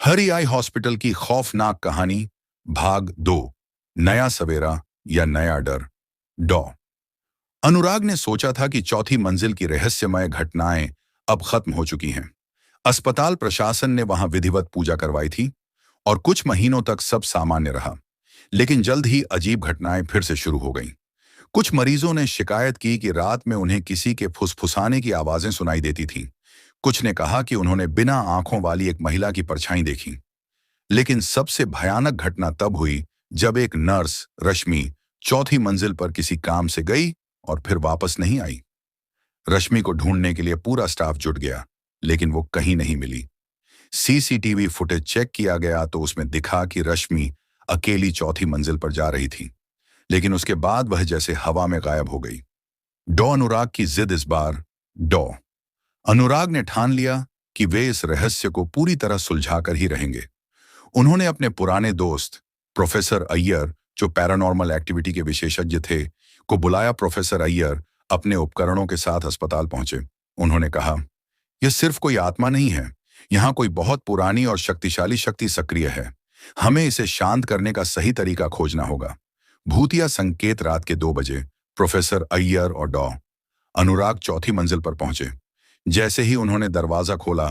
हरी eye hospital की खौफनाक कहानी भाग 2। नया सवेरा या नया डर। डॉ अनुराग ने सोचा था कि चौथी मंजिल की रहस्यमय घटनाएं अब खत्म हो चुकी हैं। अस्पताल प्रशासन ने वहां विधिवत पूजा करवाई थी और कुछ महीनों तक सब सामान्य रहा। लेकिन जल्द ही अजीब घटनाएं फिर से शुरू हो गईं। कुछ मरीजों ने शिकायत की कि रात में उन्हें किसी के फुसफुसाने की आवाजें सुनाई देती थीं। कुछ ने कहा कि उन्होंने बिना आंखों वाली एक महिला की परछाई देखी। लेकिन सबसे भयानक घटना तब हुई जब एक नर्स रश्मि चौथी मंजिल पर किसी काम से गई और फिर वापस नहीं आई। रश्मि को ढूंढने के लिए पूरा स्टाफ जुट गया, लेकिन वो कहीं नहीं मिली। सीसीटीवी फुटेज चेक किया गया तो उसमें दिखा कि रश्मि अकेली चौथी मंजिल पर जा रही थी, लेकिन उसके बाद वह जैसे हवा में गायब हो गई। डॉ अनुराग की जिद इस बार। डॉ अनुराग ने ठान लिया कि वे इस रहस्य को पूरी तरह सुलझाकर ही रहेंगे। उन्होंने अपने पुराने दोस्त प्रोफेसर अय्यर, जो पैरानॉर्मल एक्टिविटी के विशेषज्ञ थे, को बुलाया। प्रोफेसर अय्यर अपने उपकरणों के साथ अस्पताल पहुंचे। उन्होंने कहा, यह सिर्फ कोई आत्मा नहीं है, यहाँ कोई बहुत पुरानी और शक्तिशाली शक्ति सक्रिय है। हमें इसे शांत करने का सही तरीका खोजना होगा। भूतिया संकेत रात के 2 बजे प्रोफेसर अय्यर और डॉ अनुराग चौथी मंजिल पर पहुंचे। जैसे ही उन्होंने दरवाजा खोला,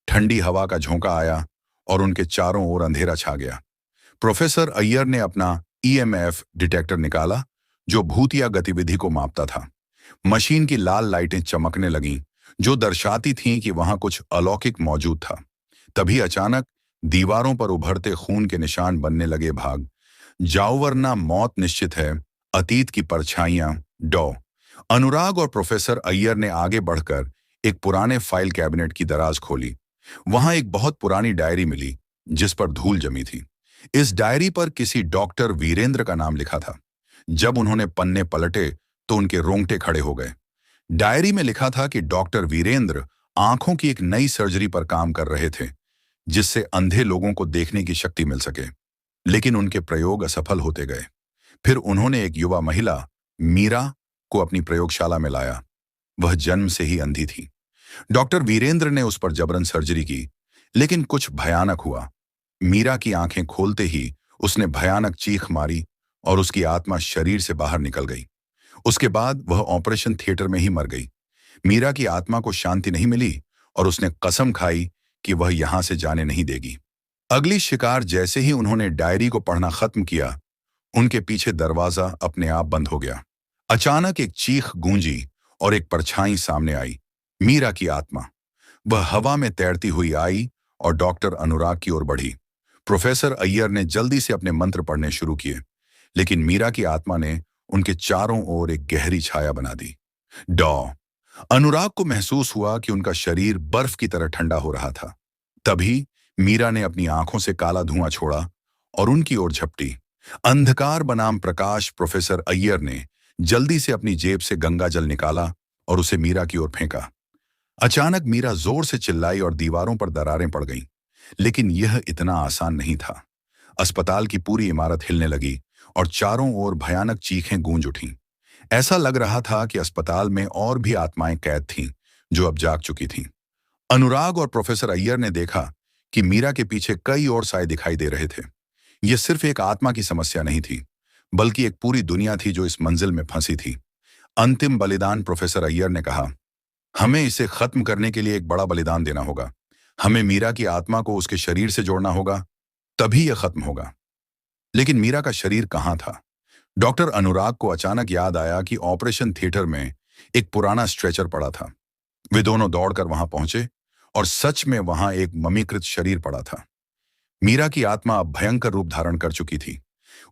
ठंडी हवा का झोंका आया और उनके चारों ओर अंधेरा छा गया। प्रोफेसर अय्यर ने अपना ईएमएफ डिटेक्टर निकाला, जो भूतिया गतिविधि को मापता था। मशीन की लाल लाइटें चमकने लगीं, जो दर्शाती थीं कि वहां कुछ अलौकिक मौजूद था। तभी अचानक दीवारों पर उभरते खून के निशान बनने लगे। भाग जाओ वरना मौत निश्चित है, अतीत की परछाइयां। डॉ अनुराग और प्रोफेसर अय्यर ने आगे बढ़कर एक पुराने फाइल कैबिनेट की दराज खोली। वहां एक बहुत पुरानी डायरी मिली, जिस पर धूल जमी थी। इस डायरी पर किसी डॉक्टर वीरेंद्र का नाम लिखा था। जब उन्होंने पन्ने पलटे तो उनके रोंगटे खड़े हो गए। डायरी में लिखा था कि डॉक्टर वीरेंद्र आंखों की एक नई सर्जरी पर काम कर रहे थे, जिससे अंधे लोगों को देखने की शक्ति मिल सके। लेकिन उनके प्रयोग असफल होते गए। फिर उन्होंने एक युवा महिला मीरा को अपनी प्रयोगशाला में लाया। वह जन्म से ही अंधी थी। डॉक्टर वीरेंद्र ने उस पर जबरन सर्जरी की, लेकिन कुछ भयानक हुआ। मीरा की आंखें खोलते ही उसने भयानक चीख मारी और उसकी आत्मा शरीर से बाहर निकल गई। उसके बाद वह ऑपरेशन थिएटर में ही मर गई। मीरा की आत्मा को शांति नहीं मिली और उसने कसम खाई कि वह यहां से जाने नहीं देगी। अगली शिकार जैसे ही उन्होंने डायरी को पढ़ना खत्म किया, उनके पीछे दरवाजा अपने आप बंद हो गया। अचानक एक चीख गूंजी और एक परछाई सामने आई। मीरा की आत्मा। वह हवा में तैरती हुई आई और डॉक्टर अनुराग की ओर बढ़ी। प्रोफेसर अय्यर ने जल्दी से अपने मंत्र पढ़ने शुरू किए, लेकिन मीरा की आत्मा ने उनके चारों ओर एक गहरी छाया बना दी। डॉ अनुराग को महसूस हुआ कि उनका शरीर बर्फ की तरह ठंडा हो रहा था। तभी मीरा ने अपनी आंखों से काला धुआं छोड़ा और उनकी ओर झपटी। अंधकार बनाम प्रकाश। प्रोफेसर अय्यर ने जल्दी से अपनी जेब से गंगा जल निकाला और उसे मीरा की ओर फेंका। अचानक मीरा जोर से चिल्लाई और दीवारों पर दरारें पड़ गईं। लेकिन यह इतना आसान नहीं था। अस्पताल की पूरी इमारत हिलने लगी और चारों ओर भयानक चीखें गूंज उठीं। ऐसा लग रहा था कि अस्पताल में और भी आत्माएं कैद थीं, जो अब जाग चुकी थीं। अनुराग और प्रोफेसर अय्यर ने देखा कि मीरा के पीछे कई और साए दिखाई दे रहे थे। यह सिर्फ एक आत्मा की समस्या नहीं थी, बल्कि एक पूरी दुनिया थी जो इस मंजिल में फंसी थी। अंतिम बलिदान। प्रोफेसर अय्यर ने कहा, हमें इसे खत्म करने के लिए एक बड़ा बलिदान देना होगा। हमें मीरा की आत्मा को उसके शरीर से जोड़ना होगा, तभी यह खत्म होगा। लेकिन मीरा का शरीर कहाँ था? डॉक्टर अनुराग को अचानक याद आया कि ऑपरेशन थिएटर में एक पुराना स्ट्रेचर पड़ा था। वे दोनों दौड़कर वहां पहुंचे और सच में वहां एक ममीकृत शरीर पड़ा था। मीरा की आत्मा अब भयंकर रूप धारण कर चुकी थी।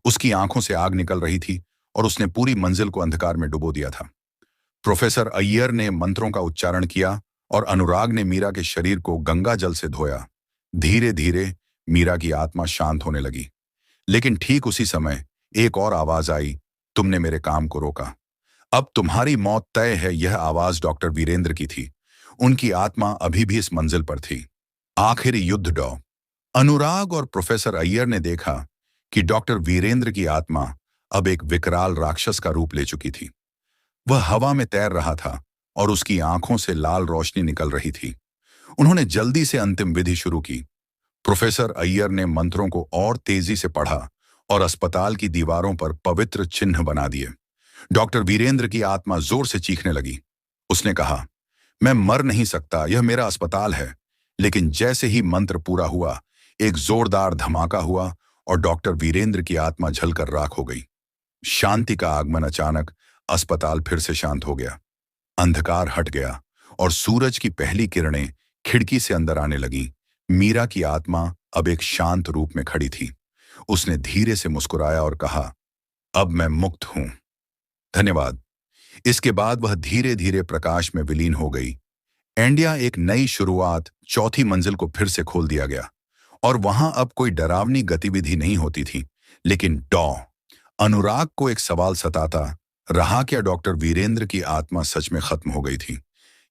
उसकी आंखों से आग निकल रही थी और उसने पूरी मंजिल को अंधकार में डुबो दिया था। प्रोफेसर अय्यर ने मंत्रों का उच्चारण किया और अनुराग ने मीरा के शरीर को गंगा जल से धोया। धीरे धीरे मीरा की आत्मा शांत होने लगी। लेकिन ठीक उसी समय एक और आवाज आई, तुमने मेरे काम को रोका, अब तुम्हारी मौत तय है। यह आवाज डॉक्टर वीरेंद्र की थी। उनकी आत्मा अभी भी इस मंजिल पर थी। आखिरी युद्ध। डॉ अनुराग और प्रोफेसर अय्यर ने देखा कि डॉक्टर वीरेंद्र की आत्मा अब एक विकराल राक्षस का रूप ले चुकी थी। वह हवा में तैर रहा था और उसकी आंखों से लाल रोशनी निकल रही थी। उन्होंने जल्दी से अंतिम विधि शुरू की। प्रोफेसर अय्यर ने मंत्रों को और तेजी से पढ़ा और अस्पताल की दीवारों पर पवित्र चिन्ह बना दिए। डॉक्टर वीरेंद्र की आत्मा जोर से चीखने लगी। उसने कहा, मैं मर नहीं सकता, यह मेरा अस्पताल है। लेकिन जैसे ही मंत्र पूरा हुआ, एक जोरदार धमाका हुआ और डॉक्टर वीरेंद्र की आत्मा जलकर राख हो गई। शांति का आगमन अचानक अस्पताल फिर से शांत हो गया। अंधकार हट गया और सूरज की पहली किरणें खिड़की से अंदर आने लगी। मीरा की आत्मा अब एक शांत रूप में खड़ी थी। उसने धीरे से मुस्कुराया और कहा, अब मैं मुक्त हूं। धन्यवाद। इसके बाद वह धीरे धीरे प्रकाश में विलीन हो गई। इंडिया एक नई शुरुआत, चौथी मंजिल को फिर से खोल दिया गया और वहां अब कोई डरावनी गतिविधि नहीं होती थी। लेकिन अनुराग को एक सवाल सताता रहा, क्या डॉक्टर वीरेंद्र की आत्मा सच में खत्म हो गई थी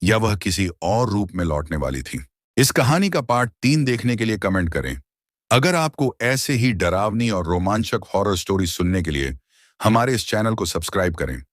या वह किसी और रूप में लौटने वाली थी? इस कहानी का पार्ट 3 देखने के लिए कमेंट करें। अगर आपको ऐसे ही डरावनी और रोमांचक हॉरर स्टोरी सुनने के लिए हमारे इस चैनल को सब्सक्राइब करें।